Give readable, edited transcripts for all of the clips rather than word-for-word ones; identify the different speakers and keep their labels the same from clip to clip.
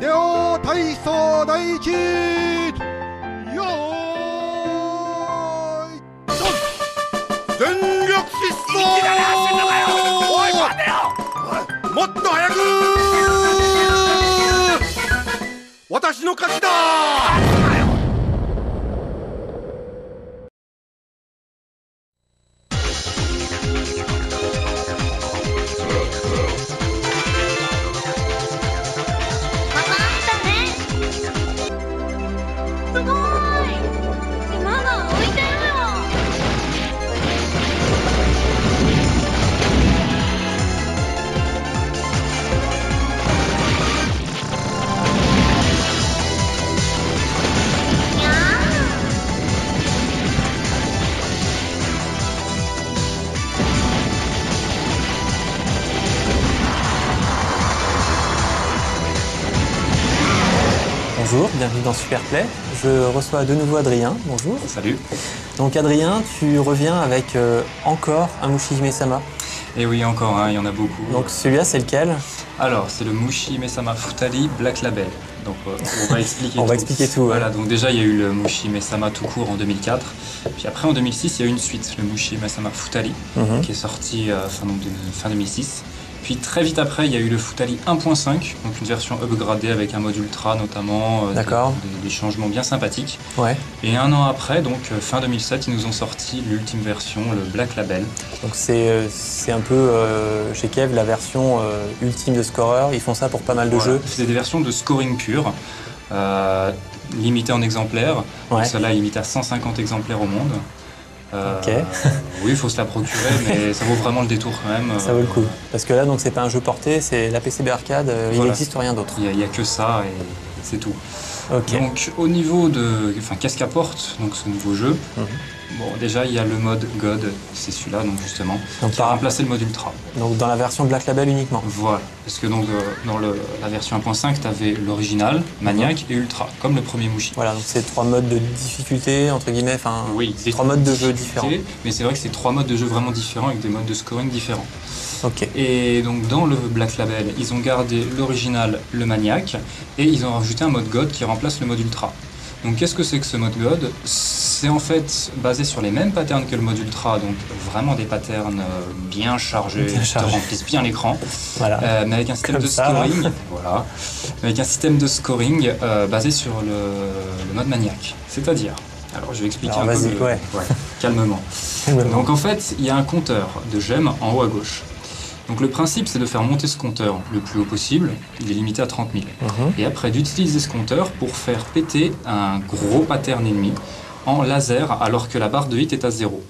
Speaker 1: ビデオ体操第一よーいドン全力疾走おい待てよもっと早く私の勝ちだ
Speaker 2: Bonjour, bienvenue dans Superplay. Je reçois de nouveau Adrien. Bonjour.
Speaker 3: Salut.
Speaker 2: Donc Adrien, tu reviens avec encore un Mushi-Hime-sama.
Speaker 3: Et oui, encore un, il y en a beaucoup.
Speaker 2: Donc celui-là, c'est lequel?
Speaker 3: Alors, c'est le Mushi-Hime-sama Futari Black Label. Donc on va expliquer
Speaker 2: on
Speaker 3: tout.
Speaker 2: va expliquer tout.
Speaker 3: Voilà, donc déjà il y a eu le Mushi-Hime-sama tout court en 2004. Puis après en 2006, il y a eu une suite, le Mushi-Hime-sama Futari, qui est sorti fin 2006. Puis très vite après, il y a eu le Futari 1.5, donc une version upgradée avec un mode ultra notamment, des changements bien sympathiques.
Speaker 2: Ouais.
Speaker 3: Et un an après, donc fin 2007, ils nous ont sorti l'ultime version, le Black Label.
Speaker 2: Donc c'est un peu chez Kev la version ultime de Scorer. Ils font ça pour pas mal de jeux.
Speaker 3: C'est des versions de scoring pur, limitées en exemplaires.
Speaker 2: Ouais.
Speaker 3: Celle-là est limitée à 150 exemplaires au monde.
Speaker 2: Ok.
Speaker 3: Oui, il faut se la procurer, mais ça vaut vraiment le détour quand même.
Speaker 2: Ça vaut le coup. Parce que là, donc c'est pas un jeu porté, c'est la PCB Arcade, il
Speaker 3: Voilà.
Speaker 2: n'existe rien d'autre.
Speaker 3: Il n'y a que ça et c'est tout.
Speaker 2: Ok.
Speaker 3: Donc au niveau de, qu'est-ce qu'apporte donc ce nouveau jeu? Bon, déjà il y a le mode God, c'est celui-là donc justement,
Speaker 2: Donc,
Speaker 3: qui a remplacé le mode Ultra.
Speaker 2: Donc dans la version Black Label uniquement.
Speaker 3: Voilà, parce que donc dans la version 1.5, tu avais l'original, Maniac et Ultra, comme le premier Mushi.
Speaker 2: Voilà, donc c'est 3 modes de difficulté, entre guillemets, enfin,
Speaker 3: Oui,
Speaker 2: 3 modes de jeu différents.
Speaker 3: Mais c'est vrai que c'est 3 modes de jeu vraiment différents avec des modes de scoring différents.
Speaker 2: Ok.
Speaker 3: Et donc dans le Black Label, ils ont gardé l'original, le Maniac, et ils ont rajouté un mode God qui remplace le mode Ultra. Donc qu'est-ce que c'est que ce mode God? C'est en fait basé sur les mêmes patterns que le mode Ultra, donc vraiment des patterns bien chargés, qui te remplissent bien l'écran,
Speaker 2: Voilà.
Speaker 3: mais avec un système
Speaker 2: Comme
Speaker 3: de
Speaker 2: ça,
Speaker 3: scoring, voilà, avec un système de scoring basé sur le mode Maniac. C'est-à-dire, alors je vais expliquer
Speaker 2: Alors,
Speaker 3: un peu,
Speaker 2: ouais.
Speaker 3: calmement. Donc en fait, il y a un compteur de gemmes en haut à gauche. Donc le principe, c'est de faire monter ce compteur le plus haut possible, il est limité à 30 000. Et après d'utiliser ce compteur pour faire péter un gros pattern ennemi en laser alors que la barre de hit est à 0.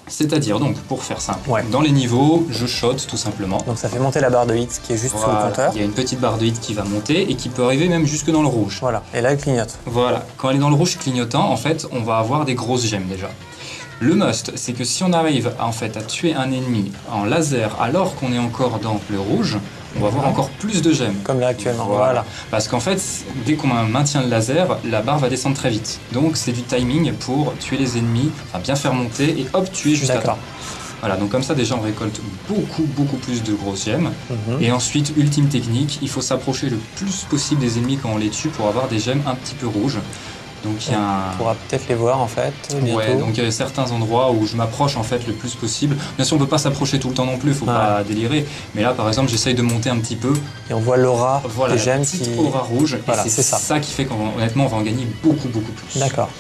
Speaker 3: C'est-à-dire donc, pour faire simple, dans les niveaux, je shot tout simplement.
Speaker 2: Donc ça fait monter la barre de hit qui est juste sous le compteur.
Speaker 3: Il y a une petite barre de hit qui va monter et qui peut arriver même jusque dans le rouge.
Speaker 2: Voilà, et là elle clignote.
Speaker 3: Voilà, quand elle est dans le rouge clignotant, en fait, on va avoir des grosses gemmes déjà. Le must, c'est que si on arrive à tuer un ennemi en laser alors qu'on est encore dans le rouge, on va avoir encore plus de gemmes.
Speaker 2: Comme là actuellement, voilà.
Speaker 3: Parce qu'en fait, dès qu'on maintient le laser, la barre va descendre très vite. Donc c'est du timing pour tuer les ennemis, enfin bien faire monter et hop, tuer juste à temps. Voilà, donc comme ça déjà on récolte beaucoup plus de grosses gemmes. Et ensuite, ultime technique, il faut s'approcher le plus possible des ennemis quand on les tue pour avoir des gemmes un petit peu rouges. Donc il y a
Speaker 2: on pourra peut-être les voir en fait bientôt.
Speaker 3: Ouais, donc il y a certains endroits où je m'approche en fait le plus possible. Bien sûr on peut pas s'approcher tout le temps non plus, faut pas délirer. Mais là par exemple j'essaye de monter un petit peu.
Speaker 2: Et on voit l'aura des gemmes
Speaker 3: qui... aura rouge.
Speaker 2: Voilà,
Speaker 3: et c'est ça qui fait qu'honnêtement on va en gagner beaucoup plus.
Speaker 2: D'accord.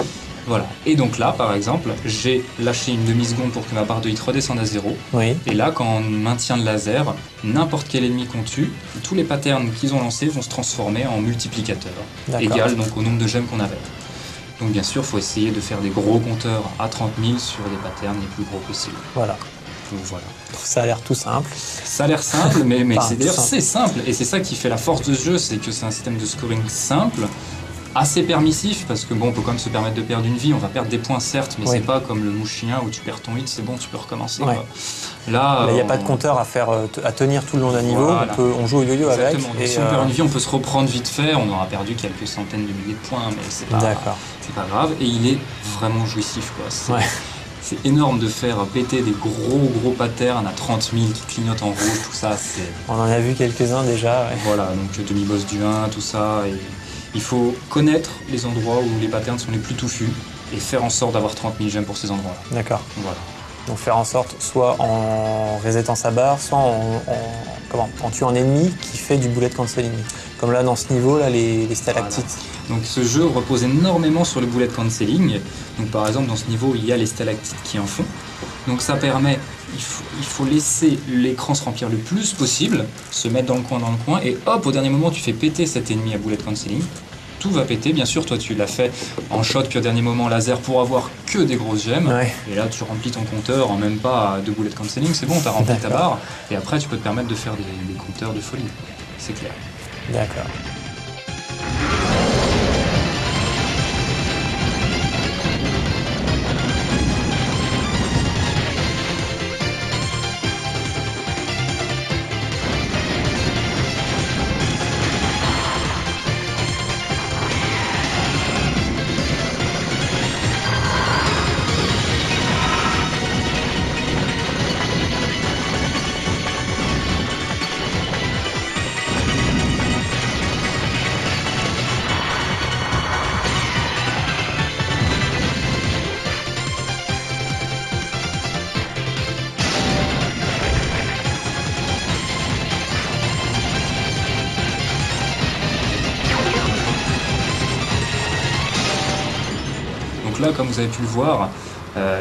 Speaker 3: Voilà. Et donc là par exemple j'ai lâché une demi-seconde pour que ma barre de hit redescende à 0.
Speaker 2: Oui.
Speaker 3: Et là quand on maintient le laser, n'importe quel ennemi qu'on tue, tous les patterns qu'ils ont lancés vont se transformer en multiplicateurs. Égal donc au nombre de gemmes qu'on avait. Donc bien sûr, il faut essayer de faire des gros compteurs à 30 000 sur des patterns les plus gros possibles.
Speaker 2: Voilà.
Speaker 3: Donc, voilà.
Speaker 2: Ça a l'air tout simple.
Speaker 3: Ça a l'air simple, mais c'est simple. Et c'est ça qui fait la force de ce jeu, c'est que c'est un système de scoring simple, assez permissif, parce que bon, on peut quand même se permettre de perdre une vie, on va perdre des points certes, mais c'est pas comme le Mushi 1 où tu perds ton hit, c'est bon, tu peux recommencer. Là, il
Speaker 2: n'y a pas de compteur à tenir tout le long d'un niveau, on joue au yo-yo avec.
Speaker 3: Et si on perd une vie, on peut se reprendre vite fait, on aura perdu quelques centaines de milliers de points, mais c'est pas grave. Et il est vraiment jouissif, quoi. c'est énorme de faire péter des gros patterns à 30 000 qui clignotent en rouge, tout ça, c'est...
Speaker 2: On en a vu quelques-uns déjà. Ouais.
Speaker 3: Voilà, donc demi-boss du 1, tout ça. Et il faut connaître les endroits où les patterns sont les plus touffus et faire en sorte d'avoir 30 000 gemmes pour ces endroits-là.
Speaker 2: D'accord.
Speaker 3: Voilà.
Speaker 2: Donc faire en sorte, soit en resetant sa barre, soit en tuant un ennemi qui fait du bullet cancelling. Comme là, dans ce niveau, là, les stalactites.
Speaker 3: Voilà. Donc ce jeu repose énormément sur le bullet cancelling. Donc par exemple, dans ce niveau, il y a les stalactites qui en font. Donc ça permet, il faut laisser l'écran se remplir le plus possible, se mettre dans le coin, et hop, au dernier moment, tu fais péter cet ennemi à bullet cancelling. Tout va péter, bien sûr, toi tu l'as fait en shot, puis au dernier moment laser pour avoir que des grosses gemmes.
Speaker 2: Ouais.
Speaker 3: Et là tu remplis ton compteur en même pas de bullet cancelling, c'est bon, t'as rempli ta barre. Et après tu peux te permettre de faire des compteurs de folie, c'est clair.
Speaker 2: D'accord.
Speaker 3: Donc là, comme vous avez pu le voir,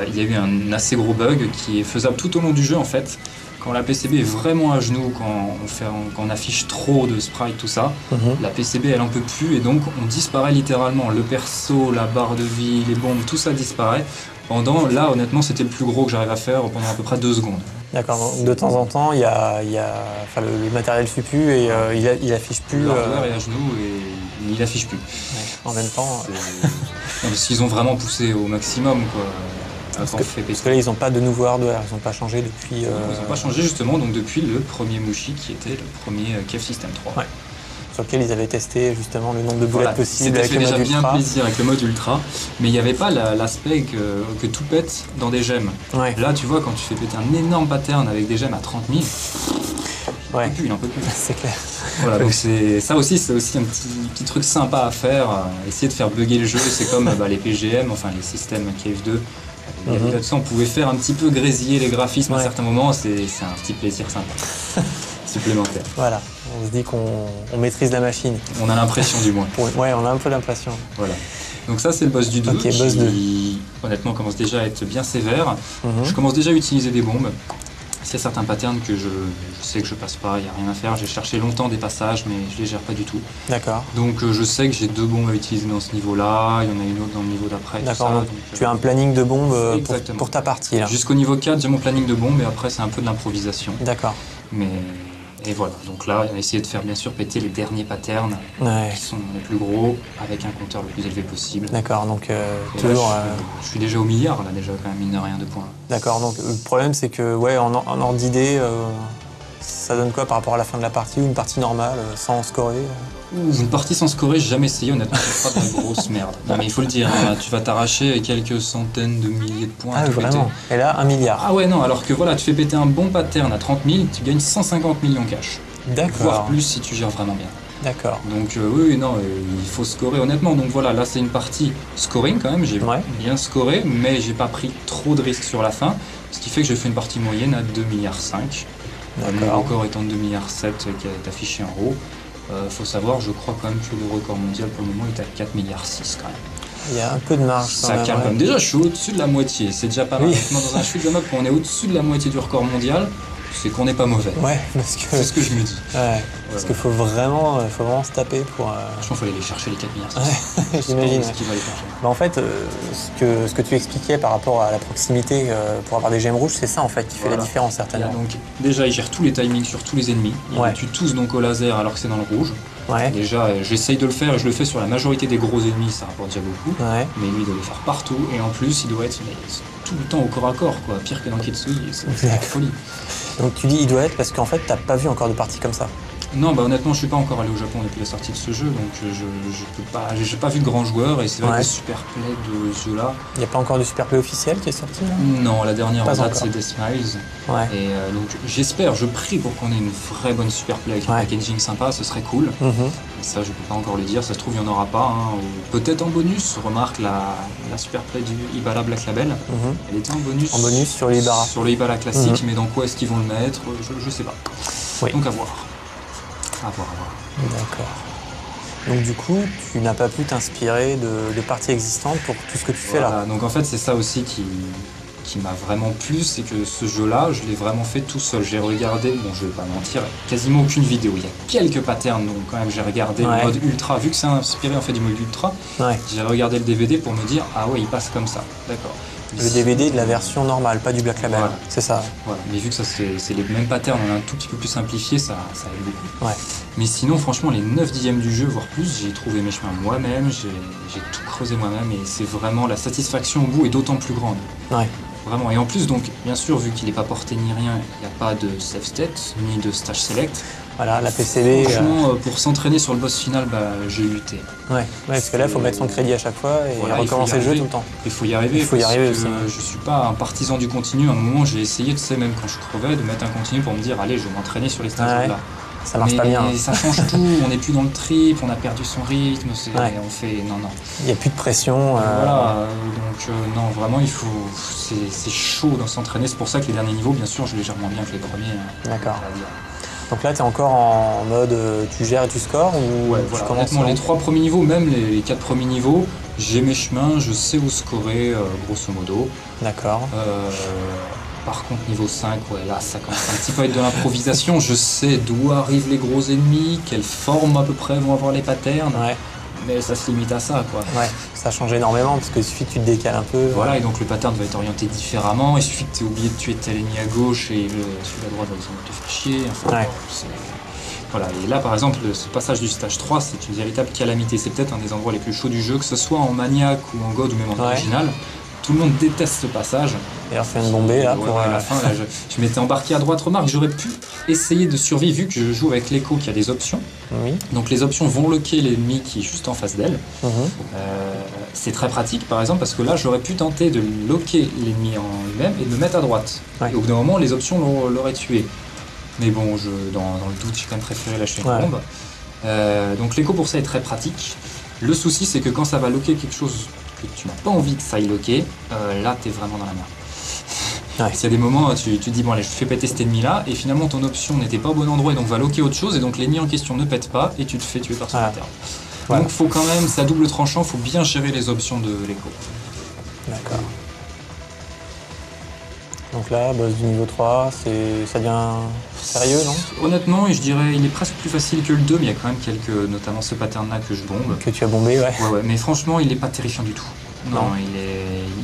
Speaker 3: il y a eu un assez gros bug qui est faisable tout au long du jeu en fait. Quand la PCB est vraiment à genoux, quand on affiche trop de sprites, tout ça, la PCB elle en peut plus et donc on disparaît littéralement. Le perso, la barre de vie, les bombes, tout ça disparaît. Là, honnêtement, c'était le plus gros que j'arrive à faire pendant à peu près 2 secondes.
Speaker 2: D'accord, donc de temps en temps, le matériel ne suit plus et il affiche plus.
Speaker 3: Le hardware est à genoux et il affiche plus.
Speaker 2: Ouais, en même temps.
Speaker 3: Parce qu'ils ont vraiment poussé au maximum, quoi.
Speaker 2: Parce que là, ils n'ont pas de nouveau hardware, ils n'ont pas changé depuis.
Speaker 3: Ils n'ont pas changé justement, donc depuis le premier Mushi qui était le premier KF System 3.
Speaker 2: Ouais. Sur lequel ils avaient testé justement le nombre de boulettes possibles avec
Speaker 3: le mode ultra. C'était déjà bien plaisir avec le mode ultra, mais il n'y avait pas l'aspect que tout pète dans des gemmes.
Speaker 2: Ouais.
Speaker 3: Là, tu vois, quand tu fais péter un énorme pattern avec des gemmes à 30 000,
Speaker 2: ouais.
Speaker 3: Il n'en peut plus.
Speaker 2: C'est clair.
Speaker 3: Voilà, donc c'est aussi un petit truc sympa à faire. Essayer de faire bugger le jeu, c'est comme les PGM, enfin les systèmes KF2. On pouvait faire un petit peu grésiller les graphismes à certains moments, c'est un petit plaisir sympa. Supplémentaire.
Speaker 2: Voilà, on se dit qu'on maîtrise la machine.
Speaker 3: On a l'impression du moins.
Speaker 2: Ouais, on a un peu l'impression.
Speaker 3: Voilà. Donc ça c'est le boss du 2
Speaker 2: okay, boss 2.
Speaker 3: Honnêtement commence déjà à être bien sévère. Je commence déjà à utiliser des bombes. Il y a certains patterns que je sais que je passe pas, il n'y a rien à faire. J'ai cherché longtemps des passages mais je les gère pas du tout.
Speaker 2: D'accord.
Speaker 3: Donc je sais que j'ai 2 bombes à utiliser dans ce niveau-là, il y en a une autre dans le niveau d'après.
Speaker 2: D'accord, donc tu as un planning de bombes pour ta partie là.
Speaker 3: Jusqu'au niveau 4, j'ai mon planning de bombes et après c'est un peu de l'improvisation.
Speaker 2: D'accord.
Speaker 3: Et voilà, donc là, on a essayé de faire bien sûr péter les derniers patterns qui sont les plus gros avec un compteur le plus élevé possible.
Speaker 2: D'accord, donc toujours.
Speaker 3: Là, je suis déjà au milliard, là, déjà, quand même, mine de rien, de points.
Speaker 2: D'accord, donc le problème, c'est que, ouais, en ordre d'idée, ça donne quoi par rapport à la fin de la partie ou une partie normale, sans scorer
Speaker 3: Une partie sans scorer, j'ai jamais essayé, honnêtement, c'est pas de la grosse merde. Non, mais il faut le dire, hein, tu vas t'arracher quelques centaines de milliers de points.
Speaker 2: Ah, vraiment péter. Et là, 1 milliard.
Speaker 3: Ah ouais, non, alors que voilà, tu fais péter un bon pattern à 30 000, tu gagnes 150 millions cash.
Speaker 2: D'accord.
Speaker 3: Voire plus si tu gères vraiment bien.
Speaker 2: D'accord.
Speaker 3: Donc oui, non, il faut scorer honnêtement. Donc voilà, là c'est une partie scoring quand même, j'ai bien scoré, mais j'ai pas pris trop de risques sur la fin, ce qui fait que j'ai fait une partie moyenne à 2,5 milliards. Mon record étant de 2,7 milliards qui est affiché en haut. Faut savoir, je crois quand même que le record mondial pour le moment est à 4,6 milliards quand même.
Speaker 2: Il y a un peu de marge.
Speaker 3: Ça calme quand même. Déjà, je suis au-dessus de la moitié, c'est déjà pas mal. Dans un shoot 'em up, quand on est au-dessus de la moitié du record mondial, c'est qu'on n'est pas mauvais. Ouais, parce que... C'est ce que je me dis.
Speaker 2: Ouais, parce qu'il faut vraiment se taper pour...
Speaker 3: Je pense qu'il faut aller les chercher les 4 milliards.
Speaker 2: Ouais, j'imagine. En fait, ce que tu expliquais par rapport à la proximité pour avoir des gemmes rouges, c'est ça en fait qui fait la différence certainement.
Speaker 3: Donc déjà, il gère tous les timings sur tous les ennemis. Il tue tous donc au laser alors que c'est dans le rouge. Ouais. Déjà, j'essaye de le faire et je le fais sur la majorité des gros ennemis, ça rapporte déjà beaucoup. Ouais. Mais lui, il doit le faire partout et en plus, il doit être tout le temps au corps à corps, quoi. Pire que dans Kitsui, c'est la folie.
Speaker 2: Donc tu dis il doit être parce qu'en fait, t'as pas vu encore de partie comme ça.
Speaker 3: Non, bah honnêtement, je suis pas encore allé au Japon depuis la sortie de ce jeu, donc je peux pas, j'ai pas vu de grands joueurs et c'est vrai que
Speaker 2: Ouais.
Speaker 3: le super play de ce jeu-là.
Speaker 2: Il n'y a pas encore de Super Play officiel qui est sorti là?
Speaker 3: Non, la dernière en
Speaker 2: Pas
Speaker 3: date
Speaker 2: encore.
Speaker 3: c'est Death Smiles.
Speaker 2: Ouais.
Speaker 3: Et donc j'espère, je prie pour qu'on ait une vraie bonne super play avec un
Speaker 2: Ouais.
Speaker 3: packaging sympa, ce serait cool.
Speaker 2: Mhm.
Speaker 3: Ça, je peux pas encore le dire, ça se trouve, il n'y en aura pas. Hein. Ou peut-être en bonus, remarque la super play du Ibara Black Label.
Speaker 2: Mhm.
Speaker 3: Elle était en bonus.
Speaker 2: En bonus sur le Ibara.
Speaker 3: Sur le Ibara classique, mais dans quoi est-ce qu'ils vont le mettre? Je sais pas.
Speaker 2: Oui.
Speaker 3: Donc à voir. À voir.
Speaker 2: D'accord. Donc du coup, tu n'as pas pu t'inspirer de parties existantes pour tout ce que tu fais là.
Speaker 3: Voilà, donc en fait, c'est ça aussi qui m'a vraiment plu, c'est que ce jeu-là, je l'ai vraiment fait tout seul. J'ai regardé, bon, je vais pas mentir, quasiment aucune vidéo. Il y a quelques patterns, donc quand même, j'ai regardé
Speaker 2: Ouais.
Speaker 3: le mode ultra. Vu que c'est inspiré en fait du mode ultra,
Speaker 2: Ouais.
Speaker 3: j'ai regardé le DVD pour me dire, ah ouais, il passe comme ça. D'accord.
Speaker 2: Le DVD de la version normale, pas du Black Label.
Speaker 3: Voilà.
Speaker 2: C'est ça.
Speaker 3: Voilà, mais vu que ça c'est les mêmes patterns, on a un tout petit peu plus simplifié, ça aide beaucoup.
Speaker 2: Ouais.
Speaker 3: Mais sinon, franchement, les 9 dixièmes du jeu, voire plus, j'ai trouvé mes chemins moi-même, j'ai tout creusé moi-même et c'est vraiment la satisfaction au bout est d'autant plus grande.
Speaker 2: Ouais.
Speaker 3: Vraiment. Et en plus, donc, bien sûr, vu qu'il n'est pas porté ni rien, il n'y a pas de save state, ni de stage select.
Speaker 2: Voilà, la PCB.
Speaker 3: Franchement, pour s'entraîner sur le boss final, bah, j'ai lutté.
Speaker 2: Ouais. Parce que là, il faut mettre son crédit à chaque fois et
Speaker 3: Voilà, il faut y
Speaker 2: recommencer le jeu
Speaker 3: arriver.
Speaker 2: tout le temps.
Speaker 3: Il faut y arriver.
Speaker 2: Il faut y
Speaker 3: parce
Speaker 2: arriver
Speaker 3: que
Speaker 2: aussi, ouais.
Speaker 3: Je suis pas un partisan du continu. À un moment, j'ai essayé, tu sais, même quand je crevais, de mettre un continu pour me dire, allez, je vais m'entraîner sur les stages
Speaker 2: Ouais.
Speaker 3: là.
Speaker 2: Ça marche
Speaker 3: Mais
Speaker 2: pas bien. hein.
Speaker 3: ça change tout. On n'est plus dans le trip, on a perdu son rythme.
Speaker 2: Ouais.
Speaker 3: On fait, non.
Speaker 2: Il n'y a plus de pression.
Speaker 3: Voilà, donc non, vraiment, il faut. C'est chaud dans s'entraîner. C'est pour ça que les derniers niveaux, bien sûr, je les gère moins bien que les premiers. Hein,
Speaker 2: D'accord.
Speaker 3: on va dire.
Speaker 2: Donc là, tu es encore en mode tu gères et tu scores ou
Speaker 3: Ouais,
Speaker 2: tu
Speaker 3: voilà.
Speaker 2: commences
Speaker 3: Honnêtement,
Speaker 2: en-
Speaker 3: les 3 premiers niveaux, même les 4 premiers niveaux, j'ai mes chemins, je sais où scorer, grosso modo.
Speaker 2: D'accord.
Speaker 3: Par contre, niveau 5, ouais, là, ça commence un petit peu à être de l'improvisation. Je sais d'où arrivent les gros ennemis, quelle forme à peu près vont avoir les patterns,
Speaker 2: Ouais.
Speaker 3: mais ça se limite à ça, quoi.
Speaker 2: Ouais. Ça change énormément parce qu'il suffit que tu te décales un peu.
Speaker 3: Voilà, et donc le pattern va être orienté différemment. Il suffit que tu aies oublié de tuer tel ennemi à gauche et celui à droite va te faire chier. Enfin,
Speaker 2: Ouais.
Speaker 3: voilà, et là, par exemple, ce passage du stage 3, c'est une véritable calamité. C'est peut-être un des endroits les plus chauds du jeu, que ce soit en maniaque ou en god ou même en
Speaker 2: Ouais.
Speaker 3: original. Tout le monde déteste ce passage.
Speaker 2: Et alors, tu viens de bomber là
Speaker 3: Ouais,
Speaker 2: pour.
Speaker 3: à la fin, là, je m'étais embarqué à droite. Remarque, j'aurais pu essayer de survivre vu que je joue avec l'écho qui a des options.
Speaker 2: Oui.
Speaker 3: Donc les options vont loquer l'ennemi qui est juste en face d'elle.
Speaker 2: Mhm.
Speaker 3: C'est très pratique par exemple parce que là j'aurais pu tenter de loquer l'ennemi en lui-même et de me mettre à droite.
Speaker 2: Ouais.
Speaker 3: Et au bout d'un moment les options l'auraient tué. Mais bon, dans le doute, j'ai quand même préféré lâcher une
Speaker 2: Ouais.
Speaker 3: bombe. Donc l'écho pour ça est très pratique. Le souci c'est que quand ça va loquer quelque chose que tu n'as pas envie que ça aille loquer, là t'es vraiment dans la merde.
Speaker 2: Ouais.
Speaker 3: S'il y a des moments où tu te dis bon allez je fais péter cet ennemi là et finalement ton option n'était pas au bon endroit et donc va loquer autre chose et donc l'ennemi en question ne pète pas et tu te fais tuer par son
Speaker 2: Ouais.
Speaker 3: pattern.
Speaker 2: Ouais.
Speaker 3: Donc faut quand même, c'est à double tranchant, faut bien gérer les options de l'écho.
Speaker 2: D'accord. Donc là, boss du niveau 3, ça devient sérieux, non?
Speaker 3: Honnêtement, je dirais il est presque plus facile que le 2, mais il y a quand même quelques, notamment ce pattern là que je bombe.
Speaker 2: Que tu as bombé, ouais.
Speaker 3: Ouais, mais franchement il est pas terrifiant du tout. Non,
Speaker 2: Non.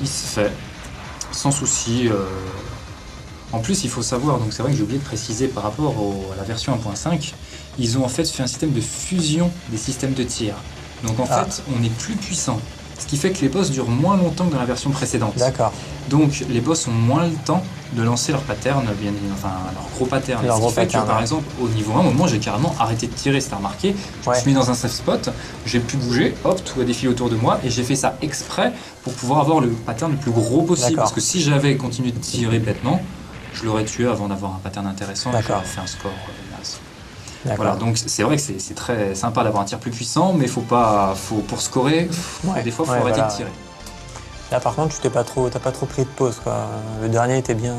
Speaker 3: il se fait sans souci. En plus, il faut savoir, donc c'est vrai que j'ai oublié de préciser par rapport à la version 1.5, ils ont en fait fait un système de fusion des systèmes de tir. Donc en
Speaker 2: Ah.
Speaker 3: fait, on est plus puissant. Ce qui fait que les boss durent moins longtemps que dans la version précédente.
Speaker 2: D'accord.
Speaker 3: Donc les boss ont moins le temps de lancer leur pattern, enfin leur gros pattern.
Speaker 2: Leur
Speaker 3: Ce
Speaker 2: gros
Speaker 3: qui fait
Speaker 2: pattern,
Speaker 3: que par
Speaker 2: ouais.
Speaker 3: exemple au niveau 1, au moment j'ai carrément arrêté de tirer, c'est remarqué. Je me
Speaker 2: Ouais.
Speaker 3: suis mis dans un safe spot, j'ai pu bouger, hop, tout a défilé autour de moi et j'ai fait ça exprès pour pouvoir avoir le pattern le plus gros possible.
Speaker 2: D'accord.
Speaker 3: Parce que si j'avais continué de tirer bêtement, je l'aurais tué avant d'avoir un pattern intéressant et
Speaker 2: D'accord.
Speaker 3: j'aurais fait un score naze.
Speaker 2: D'accord.
Speaker 3: Voilà, donc c'est vrai que c'est très sympa d'avoir un tir plus puissant, mais pour scorer,
Speaker 2: Ouais.
Speaker 3: des fois faut
Speaker 2: Ouais,
Speaker 3: arrêter
Speaker 2: voilà.
Speaker 3: de tirer.
Speaker 2: Là, par contre, t'as pas trop pris de pause, quoi. Le dernier était bien.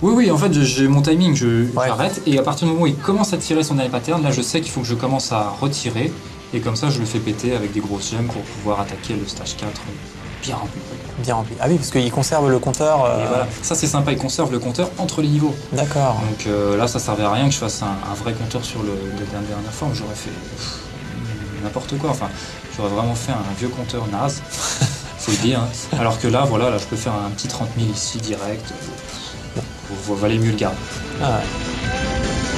Speaker 3: Oui, en fait, j'ai mon timing,
Speaker 2: Ouais.
Speaker 3: j'arrête, et à partir du moment où il commence à tirer son dernier pattern, là je sais qu'il faut que je commence à retirer, et comme ça je le fais péter avec des grosses gemmes pour pouvoir attaquer le stage 4 bien rempli.
Speaker 2: Bien rempli. Ah oui, parce qu'il conserve le compteur.
Speaker 3: Et voilà, ça c'est sympa, il conserve le compteur entre les niveaux.
Speaker 2: D'accord.
Speaker 3: Donc là ça servait à rien que je fasse un vrai compteur sur la dernière forme, j'aurais fait n'importe quoi, enfin j'aurais vraiment fait un vieux compteur naze, faut le dire. Hein. Alors que là, voilà, là je peux faire un petit 30 000 ici direct, valait mieux le garder.
Speaker 2: Ah ouais.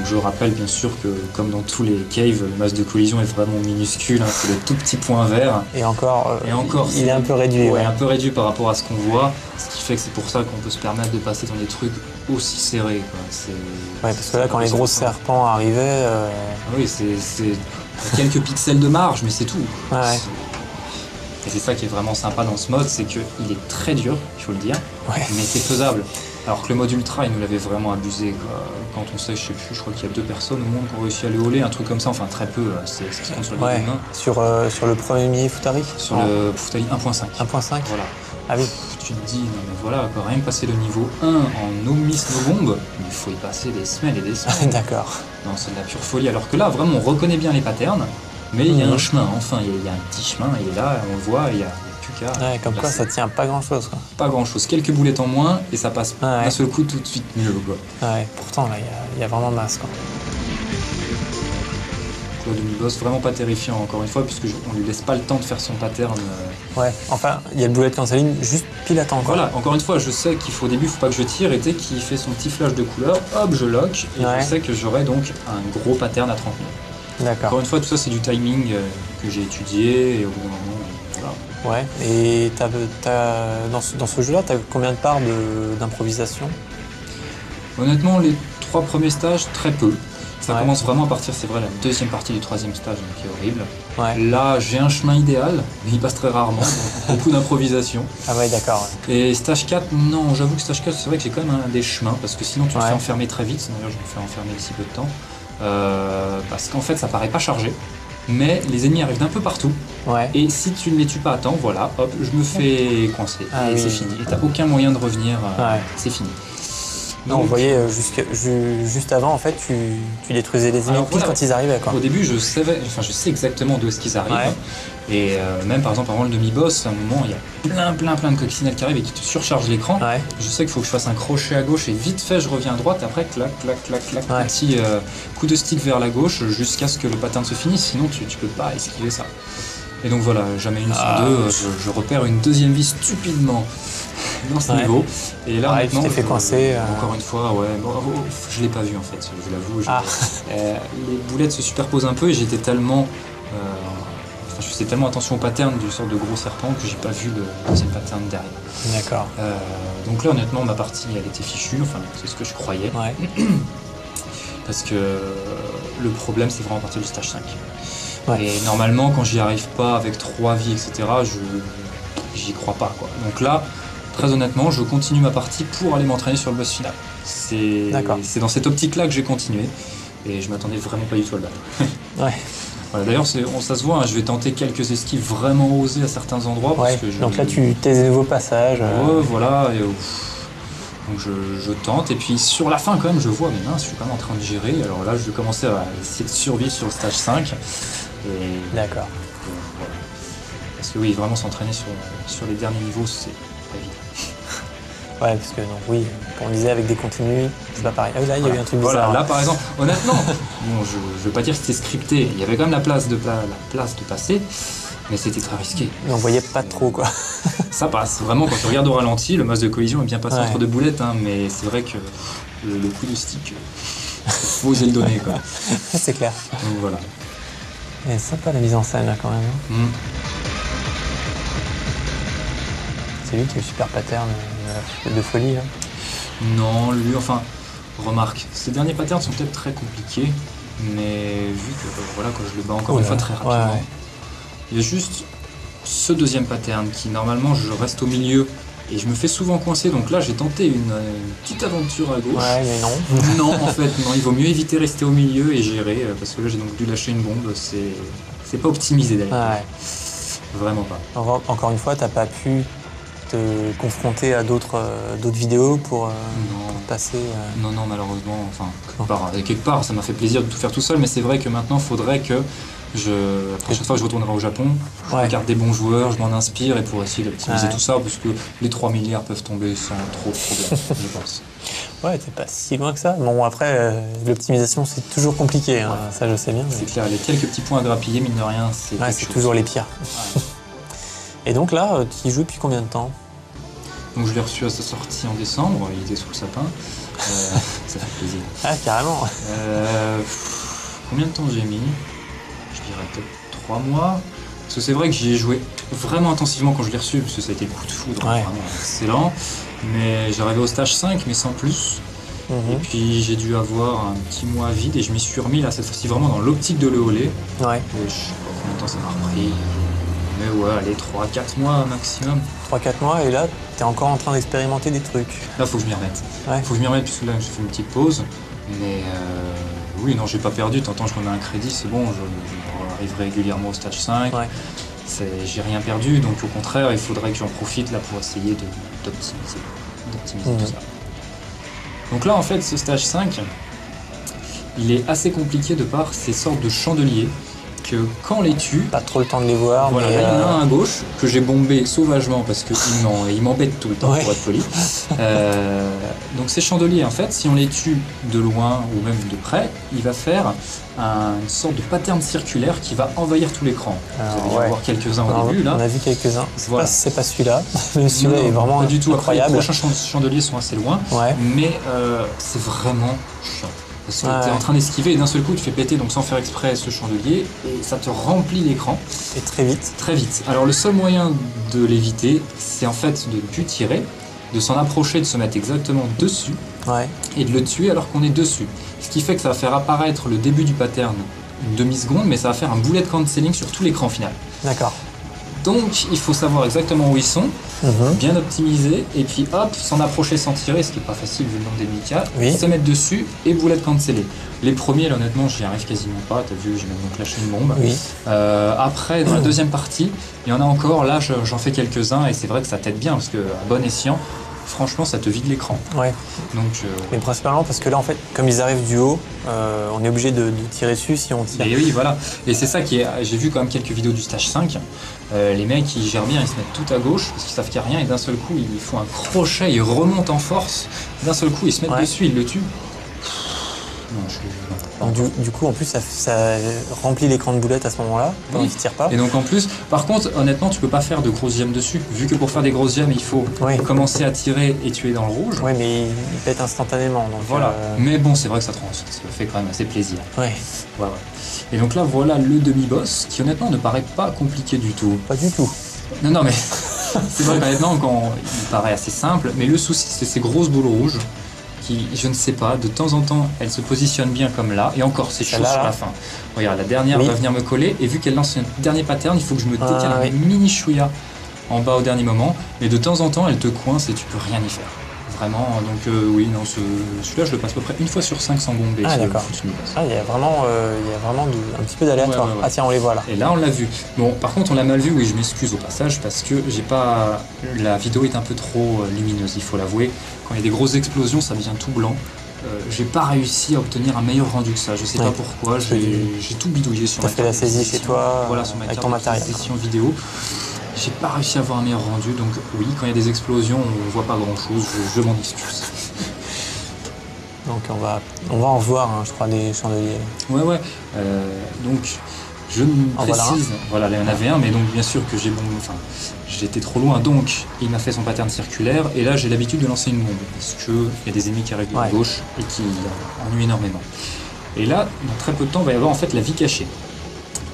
Speaker 3: Donc je rappelle bien sûr que comme dans tous les caves, le masque de collision est vraiment minuscule, hein, c'est le tout petit point vert.
Speaker 2: Et encore, il est un peu réduit.
Speaker 3: Ouais, un peu réduit par rapport à ce qu'on voit, ce qui fait que c'est pour ça qu'on peut se permettre de passer dans des trucs aussi serrés. Quoi.
Speaker 2: Ouais, parce que là, quand les gros serpents arrivaient...
Speaker 3: Oui, c'est quelques pixels de marge, mais c'est tout.
Speaker 2: Ouais.
Speaker 3: Et c'est ça qui est vraiment sympa dans ce mode, c'est qu'il est très dur, il faut le dire,
Speaker 2: Ouais.
Speaker 3: mais c'est faisable. Alors que le mode ultra, il nous l'avait vraiment abusé. Quoi. Quand on sait, je sais plus, je crois qu'il y a 2 personnes au monde qui ont réussi à le hauler, un truc comme ça, enfin très peu, ça se compte sur les
Speaker 2: Ouais.
Speaker 3: deux mains.
Speaker 2: Sur le premier Futari.
Speaker 3: Sur le Futari 1.5.
Speaker 2: 1.5.
Speaker 3: Voilà.
Speaker 2: Ah oui.
Speaker 3: Tu te dis, non mais voilà, quoi, rien que passer le niveau 1 en no miss no bomb, il faut y passer des semaines et des semaines.
Speaker 2: D'accord.
Speaker 3: Non, c'est de la pure folie. Alors que là, vraiment, on reconnaît bien les patterns, mais il y a un chemin, enfin, il y a un petit chemin, et là, on le voit, il y a plus qu'à.
Speaker 2: Ouais, comme quoi, ça tient pas grand-chose.
Speaker 3: Pas grand-chose, quelques boulettes en moins, et ça passe d'un seul coup tout de suite mieux. Quoi.
Speaker 2: Ouais, pourtant, là, il y a vraiment masse. Quoi.
Speaker 3: Le demi-boss, vraiment pas terrifiant, encore une fois, puisqu'on lui laisse pas le temps de faire son pattern.
Speaker 2: Ouais, enfin, il y a le bullet canceling juste pile à temps. Quoi.
Speaker 3: Voilà, encore une fois, je sais qu'au début, il faut pas que je tire, et dès qu'il fait son petit flash de couleur, hop, je lock, et je sais que j'aurai donc un gros pattern à 30 000.
Speaker 2: D'accord.
Speaker 3: Encore une fois, tout ça, c'est du timing que j'ai étudié, et au bout d'un moment, voilà.
Speaker 2: Ouais, et dans ce jeu-là, tu as combien de parts d'improvisation?
Speaker 3: Honnêtement, les 3 premiers stages, très peu. Ça
Speaker 2: Ouais.
Speaker 3: commence vraiment à partir, c'est vrai, la deuxième partie du 3e stage, donc, qui est horrible.
Speaker 2: Ouais.
Speaker 3: Là, j'ai un chemin idéal, mais il passe très rarement, donc beaucoup d'improvisation.
Speaker 2: Ah ouais, d'accord. Ouais.
Speaker 3: Et stage 4, non, j'avoue que stage 4, c'est vrai que j'ai quand même des chemins, parce que sinon tu te fais enfermer très vite. D'ailleurs, je me fais enfermer d'ici peu de temps. Parce qu'en fait, ça paraît pas chargé, mais les ennemis arrivent d'un peu partout.
Speaker 2: Ouais.
Speaker 3: Et si tu ne les tues pas à temps, voilà, hop, je me fais coincer.
Speaker 2: Ah
Speaker 3: et
Speaker 2: oui.
Speaker 3: c'est fini. Et t'as aucun moyen de revenir,
Speaker 2: Ouais.
Speaker 3: c'est fini.
Speaker 2: Non, vous voyez, juste avant, en fait, tu détruisais les ennemis pile quand ils arrivaient. Quoi.
Speaker 3: Au début, je sais exactement d'où est-ce qu'ils arrivent.
Speaker 2: Ouais.
Speaker 3: Et même par exemple, avant le demi-boss, à un moment, il y a plein de coccinelles qui arrivent et qui te surchargent l'écran.
Speaker 2: Ouais.
Speaker 3: Je sais qu'il faut que je fasse un crochet à gauche et vite fait, je reviens à droite. Après, clac,
Speaker 2: Ouais.
Speaker 3: petit coup de stick vers la gauche jusqu'à ce que le pattern se finisse. Sinon, tu peux pas esquiver ça. Et donc voilà, jamais une sur deux, je repère une deuxième vie stupidement dans ce niveau. Et là, maintenant,
Speaker 2: tu t'es fait coincer.
Speaker 3: Encore une fois, ouais, bon, je l'ai pas vu en fait, je l'avoue. Les boulettes se superposent un peu et j'étais tellement, je faisais tellement attention au pattern du sort de gros serpent que j'ai pas vu le deuxième pattern derrière.
Speaker 2: D'accord.
Speaker 3: Donc là, honnêtement, ma partie, elle était fichue. Enfin, c'est ce que je croyais.
Speaker 2: Ouais.
Speaker 3: Parce que le problème, c'est vraiment à partir du stage 5.
Speaker 2: Ouais.
Speaker 3: Et normalement, quand j'y arrive pas avec 3 vies, etc., j'y crois pas, quoi. Donc là, très honnêtement, je continue ma partie pour aller m'entraîner sur le boss final. C'est dans cette optique-là que j'ai continué. Et je m'attendais vraiment pas du tout à le battre.
Speaker 2: Ouais.
Speaker 3: Voilà, d'ailleurs, ça se voit, hein, je vais tenter quelques esquives vraiment osées à certains endroits. Parce que
Speaker 2: donc là, tu testes des nouveaux passages.
Speaker 3: Ouais, voilà. Et, donc je tente. Et puis sur la fin, quand même, je vois, mais mince, je suis quand même en train de gérer. Alors là, je vais commencer à essayer de survivre sur le stage 5.
Speaker 2: D'accord.
Speaker 3: Voilà. Parce que oui, vraiment s'entraîner sur les derniers niveaux, c'est pas évident.
Speaker 2: Ouais, parce que donc, oui, comme on disait, avec des continus, c'est pas pareil. Ah oui, là, il y a eu un truc bizarre.
Speaker 3: Voilà, là par exemple, honnêtement, bon, je veux pas dire que c'était scripté, il y avait quand même la place de passer, mais c'était très risqué.
Speaker 2: Mais on voyait pas trop, quoi.
Speaker 3: Ça passe, vraiment, quand tu regardes au ralenti, le masque de collision est bien passé entre 2 boulettes, hein, mais c'est vrai que le coup de stick, faut oser le donner, quoi.
Speaker 2: C'est clair.
Speaker 3: Donc voilà.
Speaker 2: Et sympa la mise en scène, là, quand même. C'est lui qui a eu super pattern de folie, là.
Speaker 3: Non, lui, enfin, remarque, ces derniers patterns sont peut-être très compliqués, mais vu que, voilà, quand je le bats encore une fois très rapidement, il y a juste ce deuxième pattern qui, normalement, je reste au milieu et je me fais souvent coincer, donc là, j'ai tenté une petite aventure à gauche.
Speaker 2: Ouais, mais non.
Speaker 3: Non, en fait, non, il vaut mieux éviter de rester au milieu et gérer, parce que là, j'ai donc dû lâcher une bombe, c'est pas optimisé d'ailleurs.
Speaker 2: Ouais.
Speaker 3: Vraiment pas.
Speaker 2: Encore une fois, t'as pas pu te confronter à d'autres vidéos pour passer.
Speaker 3: Non, malheureusement, enfin, quelque part, ça m'a fait plaisir de tout faire tout seul, mais c'est vrai que maintenant, il faudrait que la prochaine fois que je retournerai au Japon, je regarde des bons joueurs, je m'en inspire et pour essayer d'optimiser tout ça, parce que les 3 milliards peuvent tomber sans trop de problèmes, je pense.
Speaker 2: Ouais, t'es pas si loin que ça. Bon, après, l'optimisation, c'est toujours compliqué, hein, ça je sais bien.
Speaker 3: C'est clair, les quelques petits points à grappiller, mine de rien, c'est
Speaker 2: toujours les pires.
Speaker 3: Ouais.
Speaker 2: Et donc là, tu y joues depuis combien de temps?
Speaker 3: Donc je l'ai reçu à sa sortie en décembre, il était sous le sapin. Ça fait plaisir.
Speaker 2: Ah, carrément.
Speaker 3: Combien de temps j'ai mis? Je dirais peut-être 3 mois. Parce que c'est vrai que j'y ai joué vraiment intensivement quand je l'ai reçu, parce que ça a été le coup de foudre, vraiment excellent. Mais j'arrivais au stage 5, mais sans plus. Et puis j'ai dû avoir un petit mois vide et je m'y suis remis là cette fois-ci vraiment dans l'optique de le holé.
Speaker 2: Ouais.
Speaker 3: Et je sais pas combien de temps ça m'a repris. Mais ouais, allez, 3-4 mois maximum.
Speaker 2: 3-4 mois et là, t'es encore en train d'expérimenter des trucs.
Speaker 3: Là, faut que je m'y remette.
Speaker 2: Ouais.
Speaker 3: Faut que je m'y remette puisque là, j'ai fait une petite pause. Mais oui, non, j'ai pas perdu. T'entends, je remets un crédit, c'est bon, je arrive régulièrement au stage 5.
Speaker 2: Ouais.
Speaker 3: J'ai rien perdu, donc au contraire, il faudrait que j'en profite là pour essayer d'optimiser tout ça. Donc là, en fait, ce stage 5, il est assez compliqué de par ces sortes de chandeliers que quand on les tue,
Speaker 2: pas trop le temps de les voir.
Speaker 3: Voilà,
Speaker 2: mais
Speaker 3: là, il y en a un à gauche que j'ai bombé sauvagement parce qu'il m'embête tout le temps pour être poli. Donc ces chandeliers, en fait, si on les tue de loin ou même de près, il va faire une sorte de pattern circulaire qui va envahir tout l'écran. Vous avez dû en voir quelques-uns au début. Là.
Speaker 2: On a vu quelques-uns.
Speaker 3: Voilà.
Speaker 2: C'est pas celui-là. Celui-là est vraiment
Speaker 3: pas du tout.
Speaker 2: incroyable.
Speaker 3: Après, les prochains chandeliers sont assez loin, mais c'est vraiment chiant. Parce que tu es en train d'esquiver et d'un seul coup tu fais péter, donc sans faire exprès, ce chandelier et ça te remplit l'écran.
Speaker 2: Et très vite.
Speaker 3: Très vite. Alors le seul moyen de l'éviter, c'est en fait de ne plus tirer, de s'en approcher, de se mettre exactement dessus et de le tuer alors qu'on est dessus. Ce qui fait que ça va faire apparaître le début du pattern une demi-seconde, mais ça va faire un bullet cancelling sur tout l'écran final.
Speaker 2: D'accord.
Speaker 3: Donc il faut savoir exactement où ils sont, bien optimiser, et puis hop, s'en approcher sans tirer, ce qui n'est pas facile vu le nombre d'ennemis qu'il y a, se mettre dessus et bullet canceller. Les premiers, là honnêtement, j'y arrive quasiment pas, t'as vu, j'ai même donc lâché une bombe. Après, dans la deuxième partie, il y en a encore, là j'en fais quelques-uns, et c'est vrai que ça t'aide bien, parce que à bon escient, franchement, ça te vide l'écran. Donc,
Speaker 2: mais principalement parce que là, en fait, comme ils arrivent du haut, on est obligé de tirer dessus si on tire.
Speaker 3: Et oui, voilà. Et c'est ça qui est. J'ai vu quand même quelques vidéos du stage 5. Les mecs, ils gèrent bien, ils se mettent tout à gauche parce qu'ils savent qu'il n'y a rien et d'un seul coup, ils font un crochet, ils remontent en force. D'un seul coup, ils se mettent dessus, ils le tuent. Non,
Speaker 2: donc, du coup, en plus, ça remplit l'écran de boulettes à ce moment-là, quand ils ne tirent pas.
Speaker 3: Et donc, en plus, par contre, honnêtement, tu peux pas faire de grosses gemmes dessus. Vu que pour faire des grosses gemmes, il faut commencer à tirer et tuer dans le rouge.
Speaker 2: Oui, mais il pète instantanément. Donc
Speaker 3: voilà. Mais bon, c'est vrai que ça fait quand même assez plaisir. Et donc là, voilà le demi-boss qui, honnêtement, ne paraît pas compliqué du tout.
Speaker 2: Pas du tout.
Speaker 3: Non, mais c'est vrai qu'honnêtement, il paraît assez simple. Mais le souci, c'est ces grosses boules rouges. Qui, je ne sais pas, de temps en temps, elle se positionne bien comme là, et encore, c'est chaud sur la fin. Regarde, la dernière va venir me coller, et vu qu'elle lance un dernier pattern, il faut que je me décale un mini chouïa en bas au dernier moment, mais de temps en temps, elle te coince et tu peux rien y faire. Vraiment, donc oui, non, celui-là, je le passe à peu près une fois sur 5 sans bomber.
Speaker 2: Ah, d'accord. Il y a vraiment, un petit peu d'aléatoire. Ah tiens, on les voit là.
Speaker 3: Et là, on l'a vu. Bon, par contre, on l'a mal vu, oui, je m'excuse au passage, parce que la vidéo est un peu trop lumineuse, il faut l'avouer. Quand il y a des grosses explosions, ça devient tout blanc. J'ai pas réussi à obtenir un meilleur rendu que ça. Je sais pas pourquoi. J'ai tout bidouillé sur
Speaker 2: ma carte. Tu as fait la saisie chez toi,
Speaker 3: voilà, sur ma
Speaker 2: avec ton matériel.
Speaker 3: Session vidéo. J'ai pas réussi à avoir un meilleur rendu. Donc oui, quand il y a des explosions, on voit pas grand chose. Je m'en excuse.
Speaker 2: Donc on va en voir, je crois, des chandeliers.
Speaker 3: Ouais. Donc je me précise. Voilà, il y en avait un, mais donc bien sûr que j'étais trop loin, donc il m'a fait son pattern circulaire, et là j'ai l'habitude de lancer une bombe, parce qu'il y a des ennemis qui arrivent de la gauche et qui ennuient énormément. Et là, dans très peu de temps, il va y avoir en fait la vie cachée,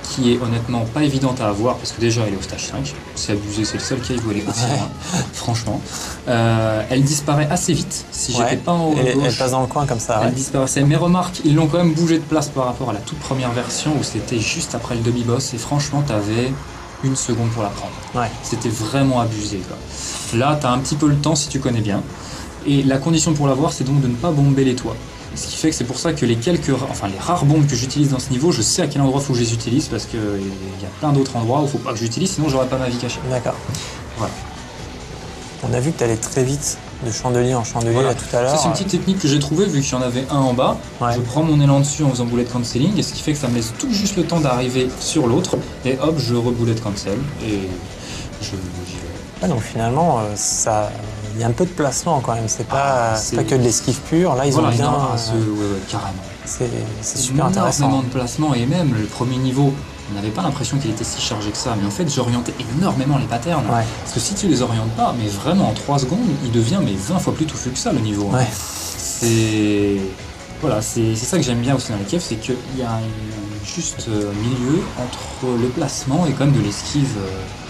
Speaker 3: qui est honnêtement pas évidente à avoir, parce que déjà elle est au stage 5, c'est abusé, c'est le seul cave où elle est aussi loin, franchement. Elle disparaît assez vite, si j'étais pas en haut à gauche.
Speaker 2: Elle passe dans le coin comme ça.
Speaker 3: Elle disparaissait, mais remarque, ils l'ont quand même bougé de place par rapport à la toute première version, où c'était juste après le demi-boss, et franchement, t'avais 1 seconde pour la prendre. C'était vraiment abusé, quoi. Là, tu as un petit peu le temps si tu connais bien. Et la condition pour l'avoir, c'est donc de ne pas bomber les toits. Ce qui fait que c'est pour ça que les rares bombes que j'utilise dans ce niveau, je sais à quel endroit il faut que je les utilise, parce qu'il y a plein d'autres endroits où il ne faut pas que j'utilise, sinon j'aurais pas ma vie cachée.
Speaker 2: D'accord.
Speaker 3: Voilà.
Speaker 2: On a vu que tu allais très vite de chandelier en chandelier là, tout à l'heure.
Speaker 3: C'est une petite technique que j'ai trouvée, vu qu'il y en avait un en bas. Je prends mon élan dessus en faisant bullet cancelling, et ce qui fait que ça me laisse tout juste le temps d'arriver sur l'autre, et hop, je rebullet cancel, et j'y vais.
Speaker 2: Donc finalement, il y a un peu de placement quand même, c'est pas que de l'esquive pure, là ils ont bien...
Speaker 3: carrément.
Speaker 2: C'est super intéressant.
Speaker 3: Énormément de placement, et même le premier niveau, on n'avait pas l'impression qu'il était si chargé que ça, mais en fait j'orientais énormément les patterns, parce que si tu les orientes pas, mais vraiment en 3 secondes, il devient 20 fois plus touffu que ça le niveau. c'est voilà, c'est ça que j'aime bien aussi dans les caves, c'est qu'il y a un juste milieu entre le placement et quand même de l'esquive.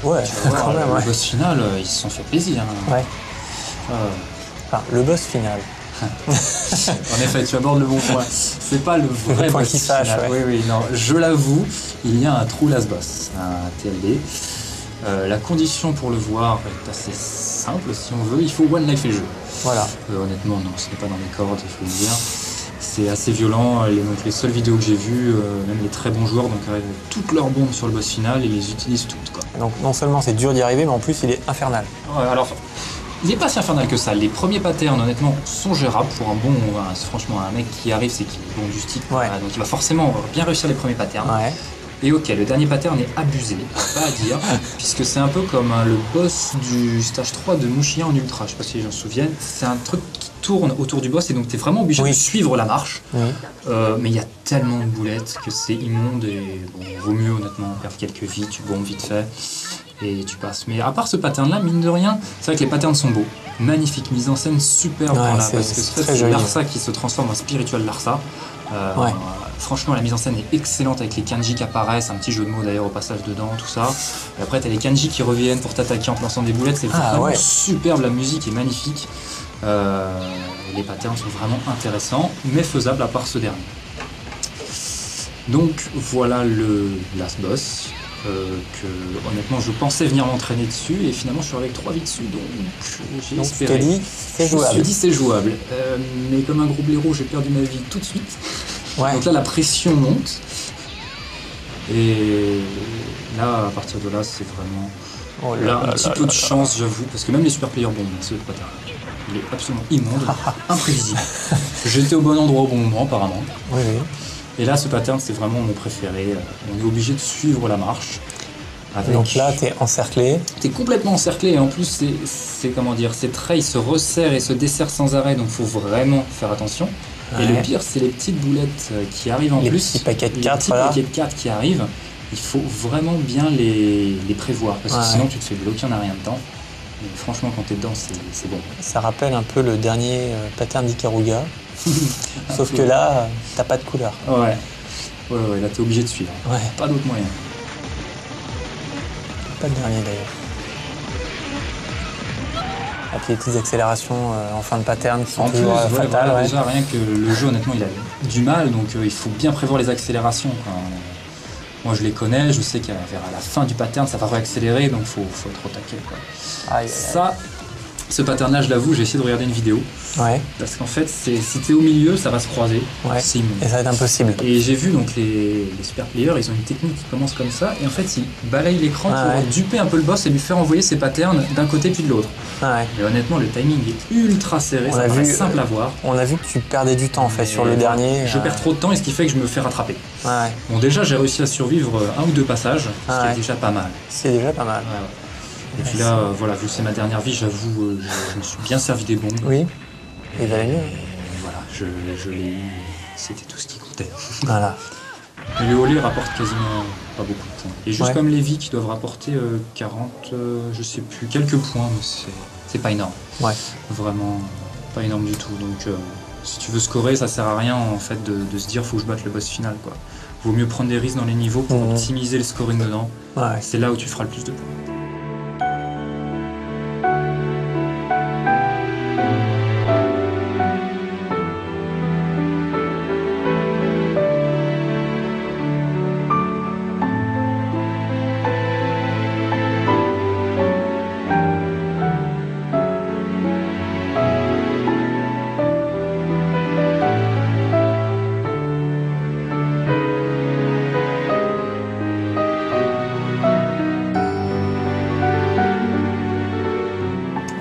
Speaker 2: Ouais,
Speaker 3: Tu vas voir,
Speaker 2: quand même,
Speaker 3: le
Speaker 2: ouais.
Speaker 3: boss final, ils se sont fait plaisir. Hein.
Speaker 2: Ouais.
Speaker 3: Euh,
Speaker 2: Enfin, le boss final.
Speaker 3: En effet, tu abordes le bon point. C'est pas le vrai
Speaker 2: point
Speaker 3: boss
Speaker 2: qui fâche,
Speaker 3: final.
Speaker 2: ouais.
Speaker 3: Oui, non, je l'avoue, il y a un true last boss, un TLD. La condition pour le voir est assez simple, si on veut, il faut one life et jeu.
Speaker 2: Voilà.
Speaker 3: Honnêtement, non, ce n'est pas dans mes cordes, il faut le dire. C'est assez violent, donc les seules vidéos que j'ai vues, même les très bons joueurs, donc arrivent avec toutes leurs bombes sur le boss final et les utilisent toutes. Quoi.
Speaker 2: Donc non seulement c'est dur d'y arriver, mais en plus il est infernal.
Speaker 3: Ouais, alors, il n'est pas si infernal que ça. Les premiers patterns, honnêtement, sont gérables pour un bon. Franchement, un mec qui arrive, c'est qu'il est bon du stick.
Speaker 2: Ouais.
Speaker 3: Donc il va forcément bien réussir les premiers patterns.
Speaker 2: Ouais.
Speaker 3: Et ok, le dernier pattern est abusé, pas à dire, puisque c'est un peu comme le boss du stage 3 de Mushiya en ultra. Je sais pas si les gens se souviennent. C'est un truc qui tourne autour du boss et donc tu es vraiment obligé
Speaker 2: Oui.
Speaker 3: de suivre la marche.
Speaker 2: Oui.
Speaker 3: Mais il y a tellement de boulettes que c'est immonde et bon, vaut mieux honnêtement perdre quelques vies, tu bombes vite fait et tu passes. Mais à part ce pattern-là, mine de rien, c'est vrai que les patterns sont beaux. Magnifique mise en scène, superbe
Speaker 2: Ouais,
Speaker 3: dans
Speaker 2: c'est-
Speaker 3: parce que
Speaker 2: c'est
Speaker 3: c'est
Speaker 2: très joli.
Speaker 3: Larsa qui se transforme en spiritual Larsa.
Speaker 2: Ouais.
Speaker 3: Franchement, la mise en scène est excellente avec les kanji qui apparaissent, un petit jeu de mots d'ailleurs au passage dedans, tout ça. Et après, t'as les kanji qui reviennent pour t'attaquer en te lançant des boulettes, c'est vraiment
Speaker 2: ouais.
Speaker 3: superbe, la musique est magnifique. Les patterns sont vraiment intéressants, mais faisables à part ce dernier. Donc voilà le last boss. Que honnêtement je pensais venir m'entraîner dessus et finalement je suis avec 3 vies dessus donc j'ai
Speaker 2: Donc tu
Speaker 3: espéré.
Speaker 2: t'es dit, c'est
Speaker 3: Je me suis
Speaker 2: jouable.
Speaker 3: dit c'est jouable. Mais comme un gros blaireau j'ai perdu ma vie tout de suite.
Speaker 2: Ouais.
Speaker 3: Donc là la pression monte. Et là à partir de là c'est vraiment
Speaker 2: Oh là
Speaker 3: là
Speaker 2: là
Speaker 3: un petit
Speaker 2: là
Speaker 3: peu
Speaker 2: là
Speaker 3: de
Speaker 2: là.
Speaker 3: chance j'avoue parce que même les super players bombent ce pattern. Il est absolument immonde, imprévisible. J'étais au bon endroit au bon moment apparemment.
Speaker 2: Oui, oui.
Speaker 3: Et là, ce pattern, c'est vraiment mon préféré. On est obligé de suivre la marche. Avec...
Speaker 2: Donc là, t'es encerclé.
Speaker 3: T'es complètement encerclé et en plus, c'est comment dire, ces traits ils se resserrent et se desserrent sans arrêt, donc faut vraiment faire attention. Et
Speaker 2: Ouais.
Speaker 3: le pire, c'est les petites boulettes qui arrivent en
Speaker 2: Les
Speaker 3: plus.
Speaker 2: petits paquets de
Speaker 3: Les
Speaker 2: 4,
Speaker 3: petits
Speaker 2: voilà.
Speaker 3: paquets de 4 qui arrivent. Il faut vraiment bien les prévoir parce que
Speaker 2: Ouais.
Speaker 3: sinon tu te fais bloquer en un rien de temps. Et franchement, quand t'es dedans, c'est bon.
Speaker 2: Ça rappelle un peu le dernier pattern d'Ikaruga. Sauf que là, t'as pas de couleur.
Speaker 3: Ouais, là t'es obligé de suivre.
Speaker 2: Ouais.
Speaker 3: Pas d'autre moyen.
Speaker 2: Pas le dernier d'ailleurs. Et puis les petites accélérations en fin de pattern qui sont
Speaker 3: En plus,
Speaker 2: toujours
Speaker 3: ouais,
Speaker 2: fatales.
Speaker 3: voilà,
Speaker 2: Ouais.
Speaker 3: déjà rien que le jeu, honnêtement, il a du mal, donc il faut bien prévoir les accélérations. Quoi. Moi, je les connais, je sais qu'à la fin du pattern, ça va réaccélérer, donc faut être au taquet. Quoi.
Speaker 2: Aïe, aïe,
Speaker 3: Ça, ce pattern-là, je l'avoue, j'ai essayé de regarder une vidéo,
Speaker 2: aïe. Ouais.
Speaker 3: parce qu'en fait, si t'es au milieu, ça va se croiser.
Speaker 2: Ouais.
Speaker 3: C'est immonde.
Speaker 2: Et ça va être impossible.
Speaker 3: Et j'ai vu donc les super players, ils ont une technique qui commence comme ça, et en fait ils balayent l'écran
Speaker 2: Ah
Speaker 3: pour
Speaker 2: ouais.
Speaker 3: duper un peu le boss et lui faire envoyer ses patterns d'un côté puis de l'autre.
Speaker 2: Ouais.
Speaker 3: Mais honnêtement, le timing est ultra serré,
Speaker 2: On
Speaker 3: ça
Speaker 2: a
Speaker 3: paraît
Speaker 2: vu,
Speaker 3: simple à voir.
Speaker 2: On a vu que tu perdais du temps en fait
Speaker 3: Mais
Speaker 2: sur le dernier.
Speaker 3: Je perds trop de temps et ce qui fait que je me fais rattraper.
Speaker 2: Ouais.
Speaker 3: Bon, déjà j'ai réussi à survivre un ou deux passages, ce qui
Speaker 2: Ouais.
Speaker 3: est déjà pas mal.
Speaker 2: C'est déjà pas mal.
Speaker 3: Et puis là, voilà, vu que c'est ma dernière vie, j'avoue, je me suis bien servi des bombes.
Speaker 2: Oui. Il valait mieux.
Speaker 3: Et voilà, je l'ai eu, c'était tout ce qui comptait.
Speaker 2: Voilà.
Speaker 3: Et le Olé rapporte quasiment pas beaucoup de points. Et juste
Speaker 2: Ouais.
Speaker 3: comme les vies qui doivent rapporter 40, je sais plus, quelques points, mais c'est pas énorme.
Speaker 2: Ouais.
Speaker 3: Vraiment pas énorme du tout. Donc si tu veux scorer, ça sert à rien en fait de se dire faut que je batte le boss final. Quoi. Vaut mieux prendre des risques dans les niveaux pour
Speaker 2: Mhm.
Speaker 3: optimiser le scoring dedans.
Speaker 2: Ouais.
Speaker 3: C'est là où tu feras le plus de points.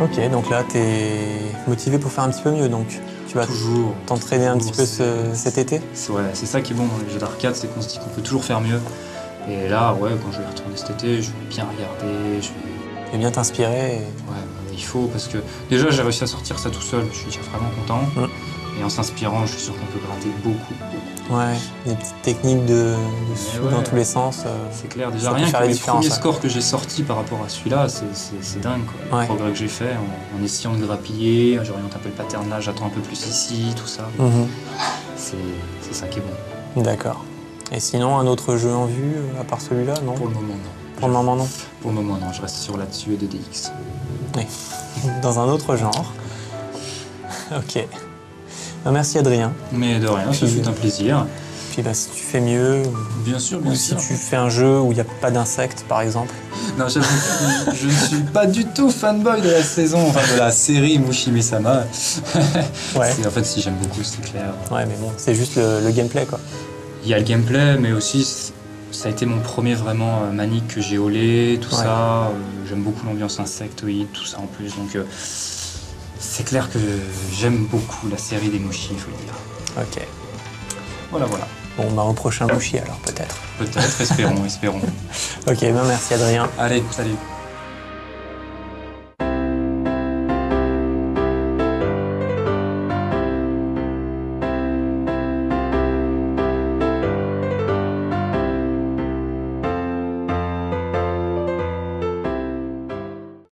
Speaker 2: Ok, donc là, t'es motivé pour faire un petit peu mieux, donc tu vas
Speaker 3: Toujours.
Speaker 2: t'entraîner un petit peu
Speaker 3: Toujours,
Speaker 2: cet été.
Speaker 3: C'est ça qui est bon dans les jeux d'arcade, c'est qu'on se dit qu'on peut toujours faire mieux. Et là, ouais, quand je vais y retourner cet été, je vais bien regarder, je vais...
Speaker 2: Et bien t'inspirer.
Speaker 3: Ouais, il faut, parce que déjà j'ai réussi à sortir ça tout seul, je suis vraiment content.
Speaker 2: Mm.
Speaker 3: Et en s'inspirant, je suis sûr qu'on peut gratter beaucoup.
Speaker 2: Ouais, des petites techniques de sous dans tous les sens.
Speaker 3: C'est clair, déjà
Speaker 2: ça peut
Speaker 3: rien
Speaker 2: faire
Speaker 3: que
Speaker 2: la
Speaker 3: les
Speaker 2: différence,
Speaker 3: premiers
Speaker 2: ouais.
Speaker 3: scores que j'ai sortis par rapport à celui-là, c'est dingue quoi.
Speaker 2: Ouais.
Speaker 3: Le progrès que j'ai fait en essayant de grappiller, j'oriente un peu le pattern là, j'attends un peu plus ici, tout ça.
Speaker 2: Mhm.
Speaker 3: C'est ça qui est bon.
Speaker 2: D'accord. Et sinon, un autre jeu en vue, à part celui-là, non?
Speaker 3: Pour le moment, non.
Speaker 2: Pour le moment, non.
Speaker 3: Pour le moment, non, je reste sur là-dessus et 2DX.
Speaker 2: Oui. Dans un autre genre. Ok. Ben, merci Adrien.
Speaker 3: Mais de rien, ce fut un plaisir.
Speaker 2: Puis bah, si tu fais mieux,
Speaker 3: Bien sûr,
Speaker 2: ou
Speaker 3: bien
Speaker 2: si
Speaker 3: sûr.
Speaker 2: tu fais un jeu où il n'y a pas d'insectes, par exemple.
Speaker 3: Non, j'avoue, je ne suis pas du tout fanboy de la saison, enfin de la série Mushimi-sama.
Speaker 2: Ouais.
Speaker 3: En fait, si j'aime beaucoup, c'est clair.
Speaker 2: Ouais, mais bon, c'est juste le gameplay, quoi.
Speaker 3: Il y a le gameplay, mais aussi, ça a été mon premier vraiment manique que j'ai holé, tout
Speaker 2: Ouais.
Speaker 3: ça. J'aime beaucoup l'ambiance insectoïde, tout ça en plus. Donc, c'est clair que j'aime beaucoup la série des Mushi, il faut le dire.
Speaker 2: Ok.
Speaker 3: Voilà, voilà.
Speaker 2: Bon, bah au prochain Mushi alors, peut-être.
Speaker 3: Peut-être, espérons, espérons.
Speaker 2: Ok, ben merci Adrien.
Speaker 3: Allez, salut.